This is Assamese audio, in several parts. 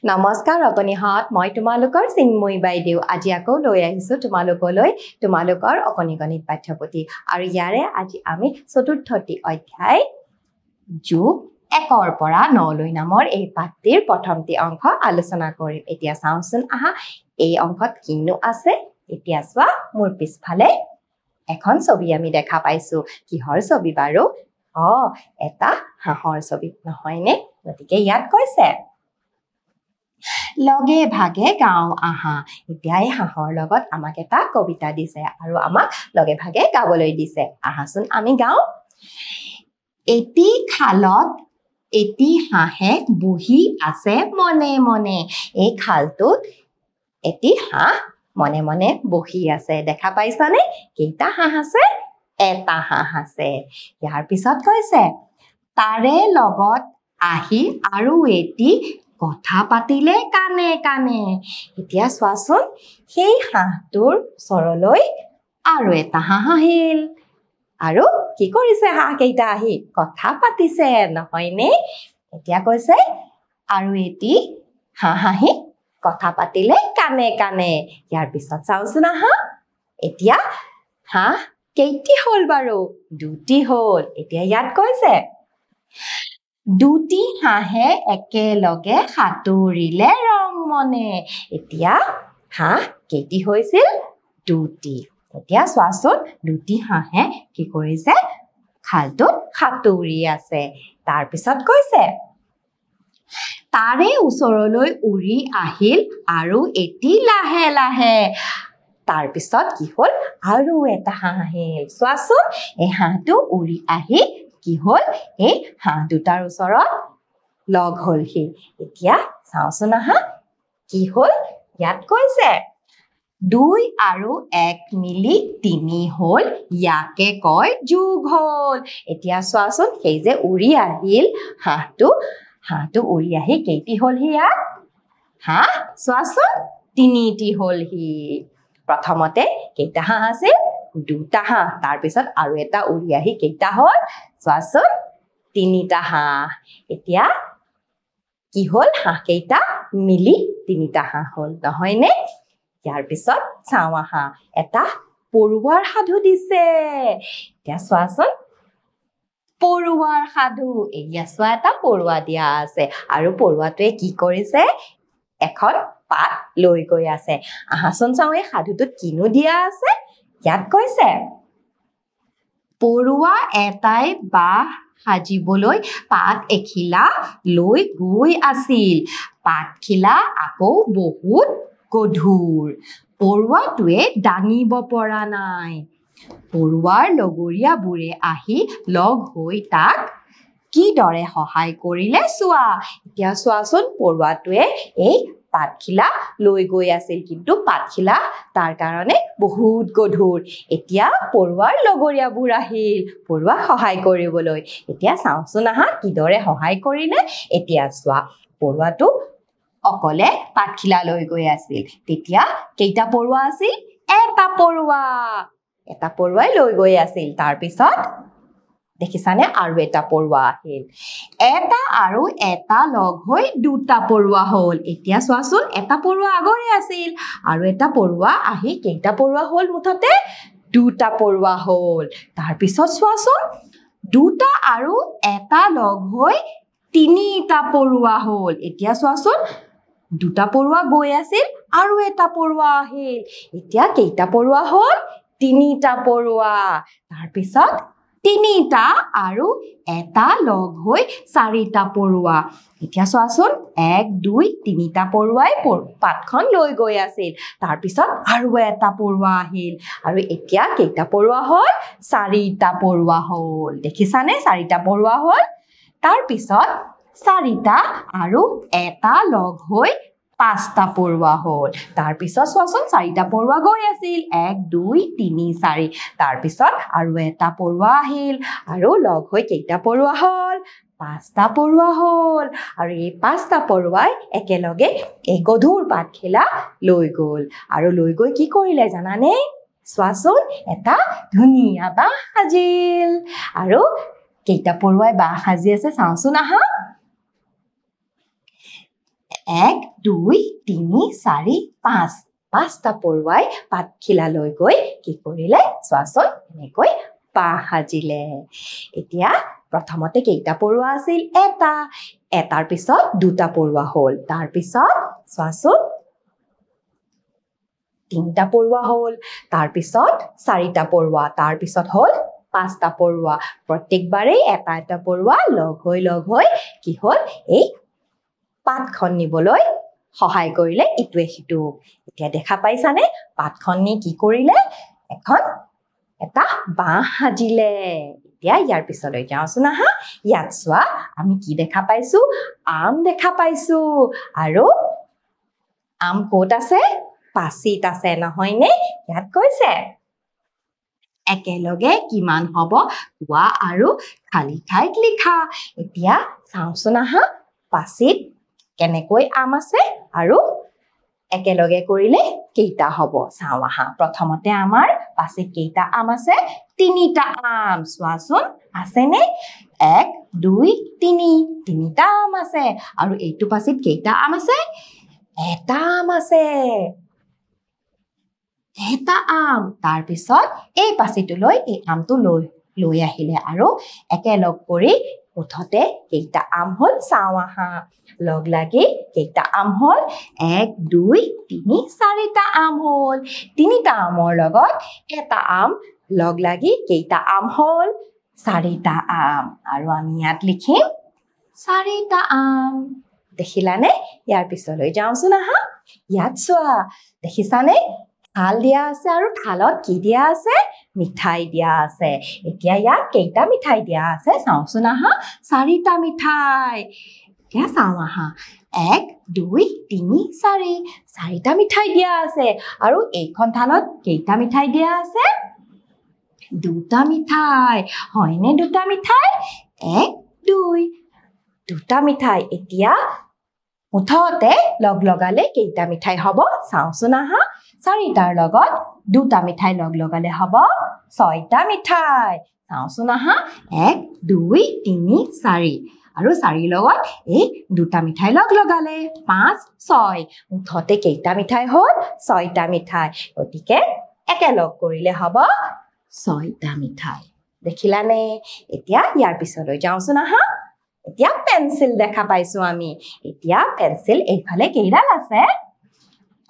নমস্কাৰ অকনিহত মই তোমালোকৰ চিন্ময়ী বাইদেউ আজি আকৌ লৈ আহিছো তোমালোকৰ অকনিগণিত পাঠ্যপুথি আৰু ইয়াৰে আজি আমি চতুৰ্থটি অধ্যায় যোগ 1ৰ পৰা 9 লৈ নামৰ এই পাঠটিৰ প্ৰথমটি অংশ আলোচনা কৰিম এতিয়া চাওঁচোন আহা এই অংশত কিনো আছে এতিয়া চোৱা মোৰ পিছফালে এখন ছবি আমি দেখা পাইছো কিহৰ ছবি বাৰু এটা হাঁহৰ ছবি নহয়নে গতিকে ইয়াত কৈছে লগে ভাগে গাঁও আহা এতিয়া এই হাঁহৰ লগত আমাক এটা কবিতা দিছে আৰু আমাক লগে ভাগে গাবলৈ দিছে আহাচোন আমি গাওঁ এটি খালত এটি হাঁহে বহি আছে মনে মনে এই খালটোত এটি হাঁহ মনে মনে বহি আছে দেখা পাইছানে কেইটা হাঁহ আছে এটা হাঁহ আছে ইয়াৰ পিছত কৈছে তাৰে লগত আহি আৰু এটি কথা পাতিলে কানে কানে এতিয়া চোৱাচোন সেই হাঁহটোৰ ওচৰলৈ আৰু এটা হাঁহ আহিল আৰু কি কৰিছে হাঁহ কেইটা আহি কথা পাতিছে নহয়নে এতিয়া কৈছে আৰু এটি হাঁহ আহি কথা পাতিলে কানে কানে ইয়াৰ পিছত চাওঁচোন আহা এতিয়া হাঁহ কেইটি হ'ল বাৰু দুটি হ'ল এতিয়া ইয়াত কৈছে দুটি হাঁহে একেলগে সাঁতুৰিলে ৰং মনে এতিয়া হাঁহ কেইটি হৈছিল দুটি এতিয়া চোৱাচোন দুটি হাঁহে কি কৰিছে খালটোত সাঁতুৰি আছে তাৰ পিছত কৈছে তাৰে ওচৰলৈ উৰি আহিল আৰু এটি লাহে লাহে তাৰ পিছত কি হ'ল আৰু এটা হাঁহ আহিল চোৱাচোন এই হাঁহটো উৰি আহি কি হ'ল এই হাঁহ দুটাৰ ওচৰত লগ হ'লহি এতিয়া চাওঁচোন আহা কি হ'ল ইয়াত কৈছে 2 আৰু 1 মিলি 3 হ'ল ইয়াকে কয় যোগ হ'ল এতিয়া চোৱাচোন সেই যে উৰি আহিল হাঁহটো উৰি আহি কেইটি হ'লহি ইয়াত হাঁহ চোৱাচোন 3টি হ'লহি প্ৰথমতে কেইটা হাঁহ আছিল দুটা হাঁহ তাৰ পিছত আৰু এটা উৰি আহি কেইটা হ'ল চোৱাচোন 3টা হাঁহ এতিয়া কি হ'ল হাঁহ কেইটা মিলি 3টা হাঁহ হ'ল নহয়নে ইয়াৰ পিছত চাওঁ আহা এটা পৰুৱাৰ সাধু দিছে এতিয়া চোৱাচোন পৰুৱাৰ সাধু এয়া চোৱা এটা পৰুৱা দিয়া আছে আৰু পৰুৱাটোৱে কি কৰিছে এখন পাত লৈ গৈ আছে আহাচোন চাওঁ এই সাধুটোত কিনো দিয়া আছে ইয়াত কৈছে পৰুৱা এটাই বাহ সাজিবলৈ পাত এখিলা লৈ গৈ আছিল পাতখিলা আকৌ বহুত গধুৰ পৰুৱাটোৱে দাঙিব পৰা নাই পৰুৱাৰ লগৰীয়াবোৰে আহি লগ হৈ তাক কিদৰে সহায় কৰিলে চোৱা এতিয়া চোৱাচোন পৰুৱাটোৱে এই পাতখিলা লৈ গৈ আছিল কিন্তু পাতখিলা তাৰ কাৰণে বহুত গধুৰ এতিয়া পৰুৱাৰ লগৰীয়াবোৰ আহিল পৰুৱাক সহায় কৰিবলৈ এতিয়া চাওঁচোন আহা কিদৰে সহায় কৰিলে এতিয়া চোৱা পৰুৱাটো অকলে পাতখিলা লৈ গৈ আছিল তেতিয়া কেইটা পৰুৱা আছিল এটা পৰুৱাই লৈ গৈ আছিল তাৰ পিছত দেখিছানে আৰু এটা পৰুৱা আহিল এটা আৰু এটা লগ হৈ দুটা পৰুৱা হ'ল এতিয়া চোৱাচোন এটা পৰুৱা আগৰে আছিল আৰু এটা পৰুৱা আহি কেইটা পৰুৱা হ'ল মুঠতে দুটা পৰুৱা হ'ল তাৰ পিছত চোৱাচোন দুটা আৰু এটা লগ হৈ 3টা পৰুৱা হ'ল এতিয়া চোৱাচোন দুটা পৰুৱা গৈ আছিল আৰু এটা পৰুৱা আহিল এতিয়া কেইটা পৰুৱা হ'ল 3টা পৰুৱা তাৰ পিছত 3টা আৰু এটা লগ হৈ 4টা পৰুৱা এতিয়া চোৱাচোন 1 2 3টা পৰুৱাই পাতখন লৈ গৈ আছিল তাৰ পিছত আৰু এটা পৰুৱা আহিল আৰু এতিয়া কেইটা পৰুৱা হ'ল 4টা পৰুৱা হ'ল দেখিছানে 4টা পৰুৱা হ'ল তাৰ পিছত 4টা আৰু এটা লগ হৈ 5টা পৰুৱা হ'ল তাৰ পিছত চোৱাচোন 4টা পৰুৱা গৈ আছিল 1 2 3 4 তাৰ পিছত আৰু এটা পৰুৱা আহিল আৰু লগ হৈ কেইটা পৰুৱা হ'ল 5টা পৰুৱা হ'ল আৰু এই 5টা পৰুৱাই একেলগে এই গধুৰ পাতখিলা লৈ গ'ল আৰু লৈ গৈ কি কৰিলে জানানে চোৱাচোন এটা ধুনীয়া বাহ সাজিল আৰু কেইটা পৰুৱাই বাহ সাজি আছে চাওঁচোন আহা 1 2 3 4 5 5টা পৰুৱাই পাতখিলালৈ গৈ কি কৰিলে চোৱাচোন এনেকৈ বাহ সাজিলে এতিয়া প্ৰথমতে কেইটা পৰুৱা আছিল এটাৰ পিছত দুটা পৰুৱা হ'ল তাৰ পিছত চোৱাচোন তিনিটা পৰুৱা হ'ল তাৰ পিছত চাৰিটা পৰুৱা তাৰ পিছত হ'ল পাঁচটা পৰুৱা প্ৰত্যেকবাৰে এটা পৰুৱা লগ হৈ কি হ'ল এই পাতখন নিবলৈ সহায় কৰিলে ইটোৱে সিটো এতিয়া দেখা পাইছানে পাতখন নি কি কৰিলে এখন এটা বাহ সাজিলে এতিয়া ইয়াৰ পিছলৈ যাওঁচোন আহা ইয়াত চোৱা আমি কি দেখা পাইছো আম দেখা পাইছো আৰু আম ক'ত আছে পাচিত আছে নহয়নে ইয়াত কৈছে একেলগে কিমান হ'ব কোৱা আৰু খালি ঠাইত লিখা এতিয়া চাওঁচোন আহা পাচিত কেনেকৈ আম আছে আৰু একেলগে কৰিলে কেইটা হ'ব চাওঁ আহা প্ৰথমতে আমাৰ পাচিত কেইটা আম আছে তিনিটা আম চোৱাচোন আছেনে 1 2 3 তিনিটা আম আছে আৰু এইটো পাচিত কেইটা আম আছে এটা আম আছে এটা আম তাৰ পিছত এই পাচিটোলৈ এই আমটো লৈ আহিলে আৰু একেলগ কৰি মুঠতে কেইটা আম হ'ল চাওঁ আহা লগ লাগি কেইটা আম হ'ল 1 2 3 4টা আম হ'ল তিনিটা আমৰ লগত এটা আম লগ লাগি কেইটা আম হ'ল 4টা আম আৰু আমি ইয়াত লিখিম 4টা আম দেখিলানে ইয়াৰ পিছলৈ যাওঁচোন আহা ইয়াত চোৱা দেখিছানে থাল দিয়া আছে আৰু থালত কি দিয়া আছে মিঠাই দিয়া আছে এতিয়া ইয়াত কেইটা মিঠাই দিয়া আছে চাওঁচোন আহা 4টা মিঠাই এতিয়া চাওঁ আহা 1 2 3 4টা মিঠাই দিয়া আছে আৰু এইখন থালত কেইটা মিঠাই দিয়া আছে দুটা মিঠাই হয়নে দুটা মিঠাই 1 2 দুটা মিঠাই এতিয়া মুঠতে লগালে কেইটা মিঠাই হ'ব চাওঁচোন আহা 4টাৰ লগত দুটা মিঠাই লগালে হ'ব 6টা মিঠাই চাওঁচোন আহা 1 2 3 4 আৰু 4 লগত এই দুটা মিঠাই লগালে 5 6 মুঠতে কেইটা মিঠাই হ'ল 6টা মিঠাই গতিকে একেলগ কৰিলে হ'ব 6টা মিঠাই দেখিলানে এতিয়া ইয়াৰ পিছলৈ যাওঁচোন আহা এতিয়া পেন্সিল দেখা পাইছো আমি এতিয়া পেন্সিল এইফালে কেইডাল আছে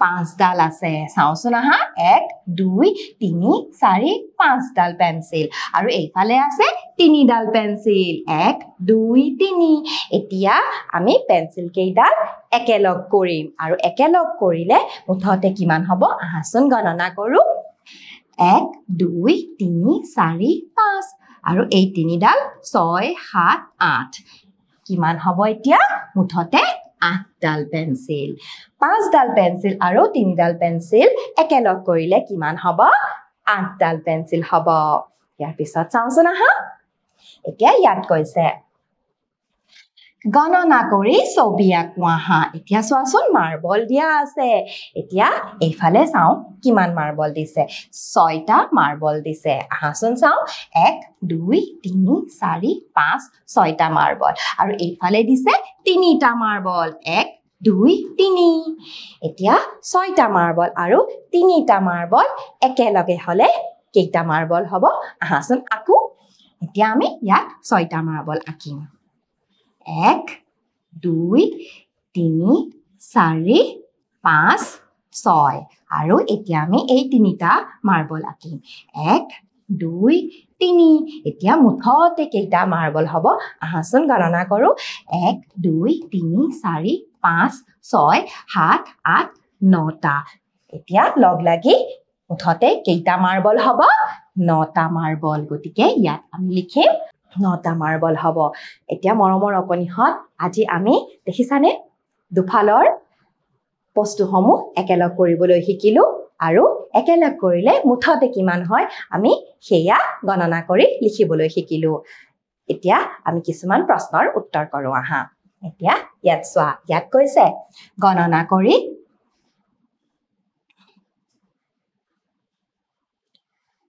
5ডাল আছে চাওঁচোন আহা 1 2 3 4 5ডাল পেন্সিল আৰু এইফালে আছে 3ডাল পেন্সিল 1 2 3 এতিয়া আমি পেন্সিল কেইডাল একেলগ কৰিম আৰু একেলগ কৰিলে মুঠতে কিমান হ'ব আহাচোন গণনা কৰো 1 2 3 4 5 আৰু এই 3ডাল 6 7 8 কিমান হ'ব এতিয়া মুঠতে 8ডাল পেন্সিল 5ডাল পেন্সিল আৰু 3ডাল পেন্সিল একেলগ কৰিলে কিমান হ'ব 8ডাল পেন্সিল হ'ব ইয়াৰ পিছত চাওঁচোন আহা এতিয়া ইয়াত কৈছে গণনা কৰি ছবি আঁকোৱা আহা এতিয়া চোৱাচোন মাৰ্বল দিয়া আছে এতিয়া এইফালে চাওঁ কিমান মাৰ্বল দিছে 6টা মাৰ্বল দিছে আহাচোন চাওঁ 1 2 3 4 5 6টা মাৰ্বল আৰু এইফালে দিছে 3টা মাৰ্বল 1 2 3 এতিয়া 6টা মাৰ্বল আৰু 3টা মাৰ্বল একেলগে হলে কেইটা মাৰ্বল হ'ব আহাচোন আকো এতিয়া আমি ইয়াত 6টা মাৰ্বল আঁকিম 1 2 3 4 5 6 আৰু এতিয়া আমি এই 3টা মাৰ্বল আঁকিম 1 2 3 এতিয়া মুঠতে কেইটা মাৰ্বল হ'ব আহাচোন গণনা কৰো 1 2 3 4 5 6 7 8 9টা এতিয়া লগ লাগি মুঠতে কেইটা মাৰ্বল হ'ব 9টা মাৰ্বল গতিকে ইয়াত আমি লিখিম 9টা মাৰ্বল হ'ব এতিয়া মৰমৰ অকনিহত আজি আমি দেখিছানে দুফালৰ বস্তুসমূহ একেলগ কৰিবলৈ শিকিলো আৰু একেলগ কৰিলে মুঠতে কিমান হয় আমি সেয়া গণনা কৰি লিখিবলৈ শিকিলো এতিয়া আমি কিছুমান প্ৰশ্নৰ উত্তৰ কৰো আহা এতিয়া ইয়াত চোৱা ইয়াত কৈছে গণনা কৰি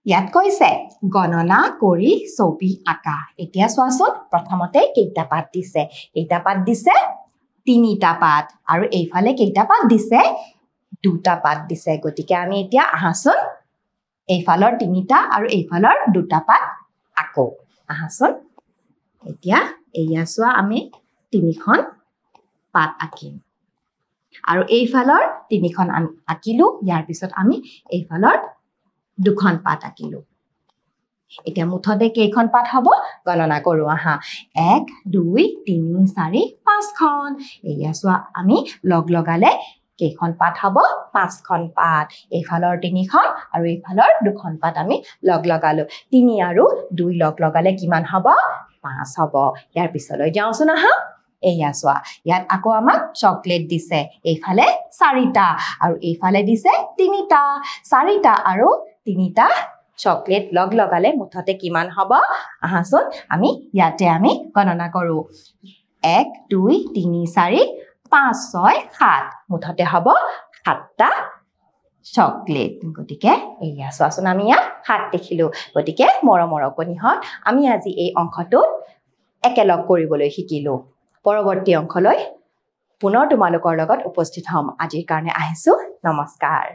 ইয়াত কৈছে গণনা কৰি ছবি আঁকা এতিয়া চোৱাচোন প্ৰথমতে কেইটা পাত দিছে তিনিটা পাত আৰু এইফালে কেইটা পাত দিছে দুটা পাত দিছে গতিকে আমি এতিয়া আহাচোন এইফালৰ তিনিটা আৰু এইফালৰ দুটা পাত আকৌ আহাচোন এতিয়া এয়া চোৱা আমি তিনিখন পাত আঁকিম আৰু এইফালৰ তিনিখন আমি আঁকিলো ইয়াৰ পিছত আমি এইফালৰ দুখন পাত আঁকিলো এতিয়া মুঠতে কেইখন পাত হ'ব গণনা কৰো আহা 1 2 3 4 5খন এয়া চোৱা আমি লগ লগালে কেইখন পাত হ'ব 5খন পাত এইফালৰ তিনিখন আৰু এইফালৰ দুখন পাত আমি লগ লগালো 3 আৰু 2 লগ লগালে কিমান হ'ব 5 হ'ব ইয়াৰ পিছলৈ যাওঁচোন আহা এয়া চোৱা ইয়াত আকৌ আমাক চকলেট দিছে এইফালে 4টা আৰু এইফালে দিছে 3টা 4টা আৰু 3টা চকলেট লগ লগালে মুঠতে কিমান হ'ব আহাচোন আমি ইয়াতে আমি গণনা কৰো 1 2 3 4 5 6 7 মুঠতে হ'ব 7টা চকলেট গতিকে এয়া চোৱাচোন আমি ইয়াত 7 দেখিলো গতিকে মৰমৰ অকণিহঁত আমি আজি এই অংকটো একেলগ কৰিবলৈ শিকিলো পৰৱৰ্তী অংকলৈ পুনৰ তোমালোকৰ লগত উপস্থিত হ'ম আজিৰ কাৰণে আহিছো নমস্কাৰ